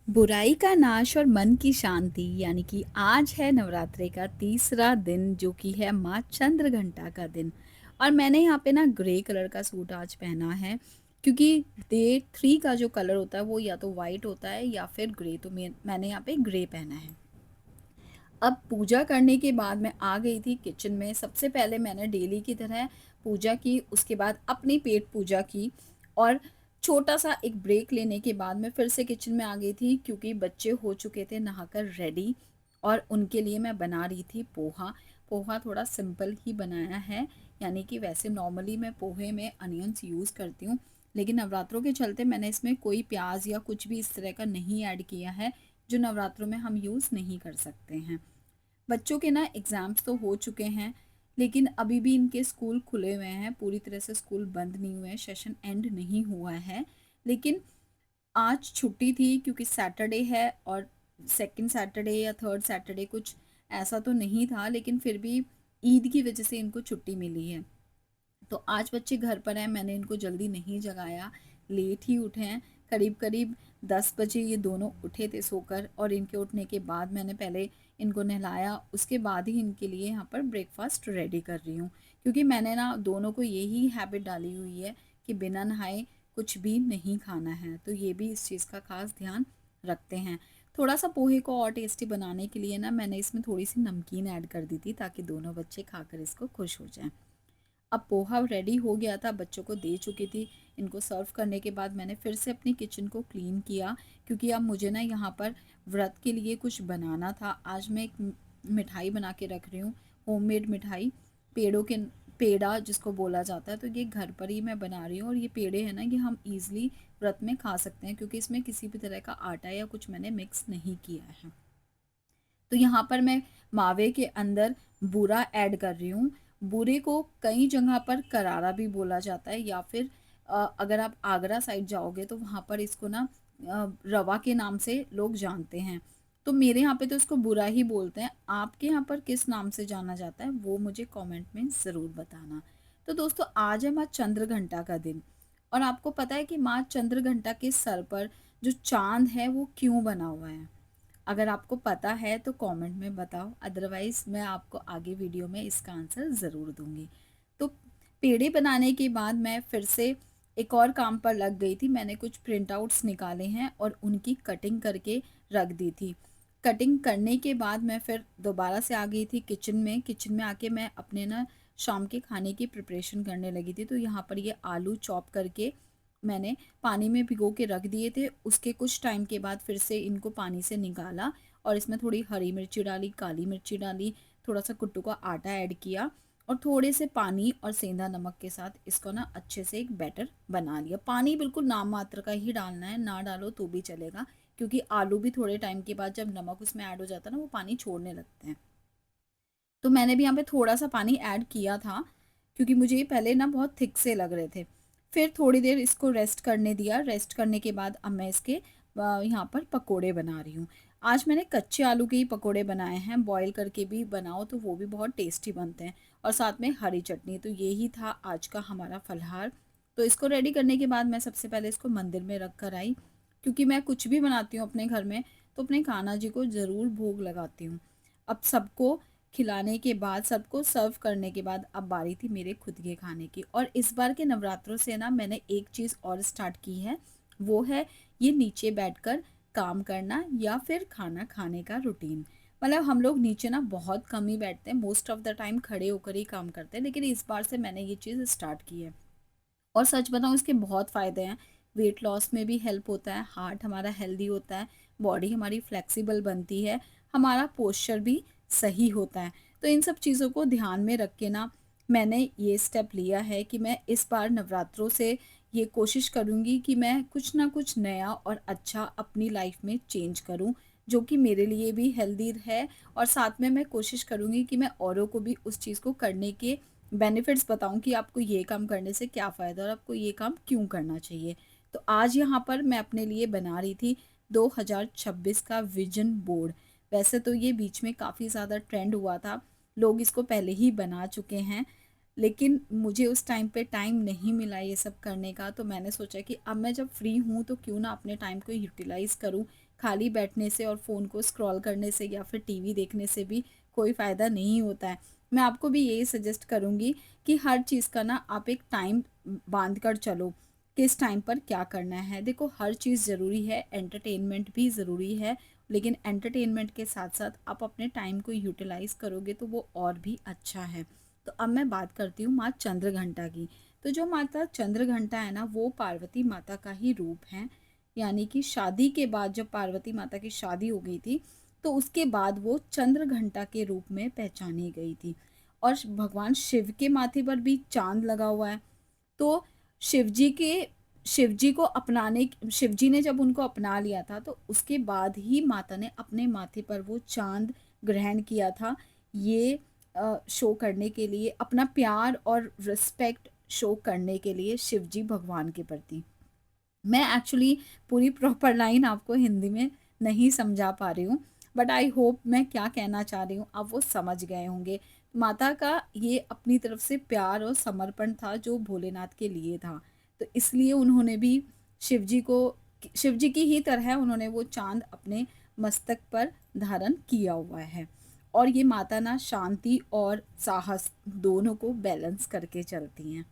बुराई का नाश और मन की शांति यानी कि आज है नवरात्रि का तीसरा दिन जो कि है माँ चंद्रघंटा का दिन। और मैंने यहाँ पे ना ग्रे कलर का सूट आज पहना है क्योंकि डे 3 का जो कलर होता है वो या तो वाइट होता है या फिर ग्रे, तो मैंने यहाँ पे ग्रे पहना है। अब पूजा करने के बाद मैं आ गई थी किचन में। सबसे पहले मैंने डेली की तरह पूजा की, उसके बाद अपनी पेट पूजा की और छोटा सा एक ब्रेक लेने के बाद मैं फिर से किचन में आ गई थी क्योंकि बच्चे हो चुके थे नहाकर रेडी और उनके लिए मैं बना रही थी पोहा। पोहा थोड़ा सिंपल ही बनाया है, यानी कि वैसे नॉर्मली मैं पोहे में अनियंस यूज़ करती हूँ, लेकिन नवरात्रों के चलते मैंने इसमें कोई प्याज या कुछ भी इस तरह का नहीं ऐड किया है जो नवरात्रों में हम यूज़ नहीं कर सकते हैं। बच्चों के ना एग्ज़ाम्स तो हो चुके हैं, लेकिन अभी भी इनके स्कूल खुले हुए हैं, पूरी तरह से स्कूल बंद नहीं हुए हैं, सेशन एंड नहीं हुआ है। लेकिन आज छुट्टी थी क्योंकि सैटरडे है और सेकंड सैटरडे या थर्ड सैटरडे कुछ ऐसा तो नहीं था, लेकिन फिर भी ईद की वजह से इनको छुट्टी मिली है। तो आज बच्चे घर पर हैं, मैंने इनको जल्दी नहीं जगाया, लेट ही उठे हैं। करीब-करीब 10 बजे ये दोनों उठे थे सोकर और इनके उठने के बाद मैंने पहले इनको नहलाया, उसके बाद ही इनके लिए यहाँ पर ब्रेकफ़ास्ट रेडी कर रही हूँ। क्योंकि मैंने ना दोनों को यही हैबिट डाली हुई है कि बिना नहाए कुछ भी नहीं खाना है, तो ये भी इस चीज़ का ख़ास ध्यान रखते हैं। थोड़ा-सा पोहे को और टेस्टी बनाने के लिए ना मैंने इसमें थोड़ी-सी नमकीन ऐड कर दी थी ताकि दोनों बच्चे खाकर इसको खुश हो जाएँ। अब पोहा रेडी हो गया था, बच्चों को दे चुकी थी। इनको सर्व करने के बाद मैंने फिर से अपनी किचन को क्लीन किया क्योंकि अब मुझे ना यहाँ पर व्रत के लिए कुछ बनाना था। आज मैं एक मिठाई बना के रख रही हूँ, होममेड मिठाई, पेड़ों के पेड़ा जिसको बोला जाता है, तो ये घर पर ही मैं बना रही हूँ और ये पेड़े हैं ना, ये हम ईज़िली व्रत में खा सकते हैं क्योंकि इसमें किसी भी तरह का आटा या कुछ मैंने मिक्स नहीं किया है। तो यहाँ पर मैं मावे के अंदर बूरा ऐड कर रही हूँ। बूरे को कई जगह पर करारा भी बोला जाता है या फिर अगर आप आगरा साइड जाओगे तो वहाँ पर इसको ना रवा के नाम से लोग जानते हैं। तो मेरे यहाँ पे तो इसको बुरा ही बोलते हैं। आपके यहाँ पर किस नाम से जाना जाता है वो मुझे कमेंट में ज़रूर बताना। तो दोस्तों आज है माँ चंद्रघंटा का दिन और आपको पता है कि माँ चंद्रघंटा के सर पर जो चाँद है वो क्यों बना हुआ है? अगर आपको पता है तो कमेंट में बताओ, अदरवाइज़ मैं आपको आगे वीडियो में इसका आंसर ज़रूर दूँगी। तो पेड़े बनाने के बाद मैं फिर से एक और काम पर लग गई थी। मैंने कुछ प्रिंट आउट्स निकाले हैं और उनकी कटिंग करके रख दी थी। कटिंग करने के बाद मैं फिर दोबारा से आ गई थी किचन में। किचन में आके मैं अपने ना शाम के खाने की प्रिपरेशन करने लगी थी। तो यहाँ पर ये आलू चॉप करके मैंने पानी में भिगो के रख दिए थे। उसके कुछ टाइम के बाद फिर से इनको पानी से निकाला और इसमें थोड़ी हरी मिर्ची डाली, काली मिर्ची डाली, थोड़ा-सा कुट्टू का आटा ऐड किया और थोड़े से पानी और सेंधा नमक के साथ इसको ना अच्छे से एक बैटर बना लिया। पानी बिल्कुल नाम मात्र का ही डालना है, ना डालो तो भी चलेगा क्योंकि आलू भी थोड़े टाइम के बाद जब नमक उसमें ऐड हो जाता है ना, वो पानी छोड़ने लगते हैं। तो मैंने भी यहाँ पे थोड़ा-सा पानी ऐड किया था, क्योंकि मुझे ये पहले ना बहुत थिक से लग रहे थे। फिर थोड़ी देर इसको रेस्ट करने दिया, रेस्ट करने के बाद अब मैं इसके यहाँ पर पकोड़े बना रही हूँ। आज मैंने कच्चे आलू के ही पकोड़े बनाए हैं, बॉयल करके भी बनाओ तो वो भी बहुत टेस्टी बनते हैं और साथ में हरी चटनी। तो यही था आज का हमारा फलाहार। तो इसको रेडी करने के बाद मैं सबसे पहले इसको मंदिर में रख कर आई, क्योंकि मैं कुछ भी बनाती हूँ अपने घर में, तो अपने कान्हा जी को ज़रूर भोग लगाती हूँ। अब सबको खिलाने के बाद, सबको सर्व करने के बाद अब बारी थी मेरे खुद के खाने की। और इस बार के नवरात्रों से ना मैंने एक चीज़ और स्टार्ट की है, वो है ये नीचे बैठकर काम करना या फिर खाना खाने का रूटीन। मतलब हम लोग नीचे ना बहुत कम ही बैठते हैं, मोस्ट ऑफ द टाइम खड़े होकर ही काम करते हैं, लेकिन इस बार से मैंने ये चीज़ स्टार्ट की है और सच बताऊँ इसके बहुत फ़ायदे हैं। वेट लॉस में भी हेल्प होता है, हार्ट हमारा हेल्दी होता है, बॉडी हमारी फ्लेक्सिबल बनती है, हमारा पोस्चर भी सही होता है। तो इन सब चीज़ों को ध्यान में रख के ना मैंने ये स्टेप लिया है कि मैं इस बार नवरात्रों से ये कोशिश करूँगी कि मैं कुछ ना कुछ नया और अच्छा अपनी लाइफ में चेंज करूँ, जो कि मेरे लिए भी हेल्दी है और साथ में मैं कोशिश करूँगी कि मैं औरों को भी उस चीज़ को करने के बेनिफिट्स बताऊँ कि आपको ये काम करने से क्या फ़ायदा और आपको ये काम क्यों करना चाहिए। तो आज यहाँ पर मैं अपने लिए बना रही थी 2026 का विज़न बोर्ड। वैसे तो ये बीच में काफ़ी ज़्यादा ट्रेंड हुआ था, लोग इसको पहले ही बना चुके हैं, लेकिन मुझे उस टाइम पे टाइम नहीं मिला ये सब करने का, तो मैंने सोचा कि अब मैं जब फ्री हूँ तो क्यों ना अपने टाइम को यूटिलाइज़ करूँ खाली बैठने से और फ़ोन को स्क्रॉल करने से या फिर टीवी देखने से भी कोई फ़ायदा नहीं होता है। मैं आपको भी यही सजेस्ट करूँगी कि हर चीज़ का ना आप एक टाइम बाँध कर चलो, किस टाइम पर क्या करना है। देखो हर चीज़ ज़रूरी है, एंटरटेनमेंट भी ज़रूरी है, लेकिन एंटरटेनमेंट के साथ-साथ आप अपने टाइम को यूटिलाइज़ करोगे तो वो और भी अच्छा है। तो अब मैं बात करती हूँ माँ चंद्रघंटा की। तो जो माता चंद्रघंटा है ना, वो पार्वती माता का ही रूप है। यानी कि शादी के बाद जब पार्वती माता की शादी हो गई थी, तो उसके बाद वो चंद्रघंटा के रूप में पहचानी गई थी। और भगवान शिव के माथे पर भी चाँद लगा हुआ है। तो शिव जी के शिव जी ने जब उनको अपना लिया था, तो उसके बाद ही माता ने अपने माथे पर वो चाँद ग्रहण किया था। ये शो करने के लिए, अपना प्यार और रिस्पेक्ट शो करने के लिए शिव जी भगवान के प्रति। मैं एक्चुअली पूरी प्रॉपर लाइन आपको हिंदी में नहीं समझा पा रही हूँ, बट आई होप मैं क्या कहना चाह रही हूँ आप वो समझ गए होंगे। माता का ये अपनी तरफ से प्यार और समर्पण था जो भोलेनाथ के लिए था। तो इसलिए उन्होंने भी शिव जी को शिव जी की ही तरह उन्होंने वो चाँद अपने मस्तक पर धारण किया हुआ है। और ये माता ना शांति और साहस दोनों को बैलेंस करके चलती हैं।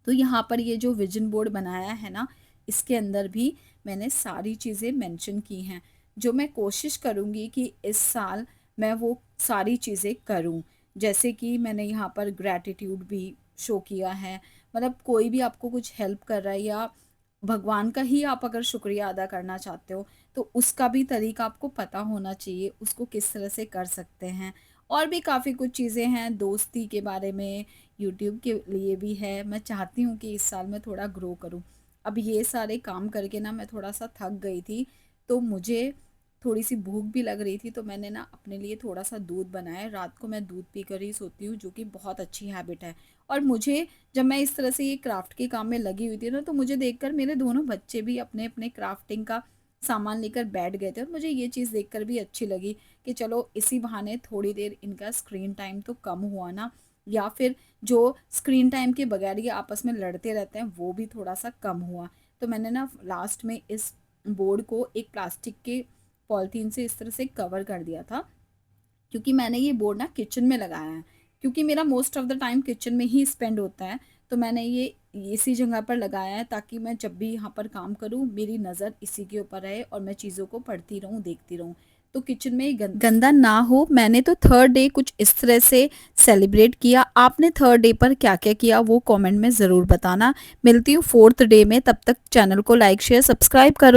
तो यहाँ पर ये जो विजन बोर्ड बनाया है ना, इसके अंदर भी मैंने सारी चीज़ें मेंशन की हैं, जो मैं कोशिश करूँगी कि इस साल मैं वो सारी चीज़ें करूँ। जैसे कि मैंने यहाँ पर ग्रैटिट्यूड भी शो किया है, मतलब कोई भी आपको कुछ हेल्प कर रहा है या भगवान का ही आप अगर शुक्रिया अदा करना चाहते हो, तो उसका भी तरीका आपको पता होना चाहिए, उसको किस तरह से कर सकते हैं। और भी काफ़ी कुछ चीज़ें हैं, दोस्ती के बारे में, यूट्यूब के लिए भी है। मैं चाहती हूँ कि इस साल मैं थोड़ा ग्रो करूँ। अब ये सारे काम करके ना मैं थोड़ा-सा थक गई थी, तो मुझे थोड़ी-सी भूख भी लग रही थी, तो मैंने ना अपने लिए थोड़ा-सा दूध बनाया। रात को मैं दूध पीकर ही सोती हूँ, जो कि बहुत अच्छी हैबिट है। और मुझे जब मैं इस तरह से ये क्राफ्ट के काम में लगी हुई थी ना, तो मुझे देखकर मेरे दोनों बच्चे भी अपने-अपने क्राफ्टिंग का सामान लेकर बैठ गए थे और मुझे ये चीज़ देखकर भी अच्छी लगी कि चलो इसी बहाने थोड़ी देर इनका स्क्रीन टाइम तो कम हुआ ना, या फिर जो स्क्रीन टाइम के बगैर ये आपस में लड़ते रहते हैं वो भी थोड़ा-सा कम हुआ। तो मैंने ना लास्ट में इस बोर्ड को एक प्लास्टिक के पॉलीथीन से इस तरह से कवर कर दिया था, क्योंकि मैंने ये बोर्ड ना किचन में लगाया है, क्योंकि मेरा most of the time kitchen में ही स्पेंड होता है। तो मैंने ये इसी जगह पर लगाया है ताकि मैं जब भी यहाँ पर काम करूँ मेरी नज़र इसी के ऊपर रहे और मैं चीज़ों को पढ़ती रहूँ, देखती रहूँ। तो किचन में ही गंदा ना हो। मैंने तो थर्ड डे कुछ इस तरह से सेलिब्रेट किया। आपने थर्ड डे पर क्या-क्या किया वो कमेंट में ज़रूर बताना। मिलती हूँ फोर्थ डे में, तब तक चैनल को लाइक, शेयर, सब्सक्राइब करो।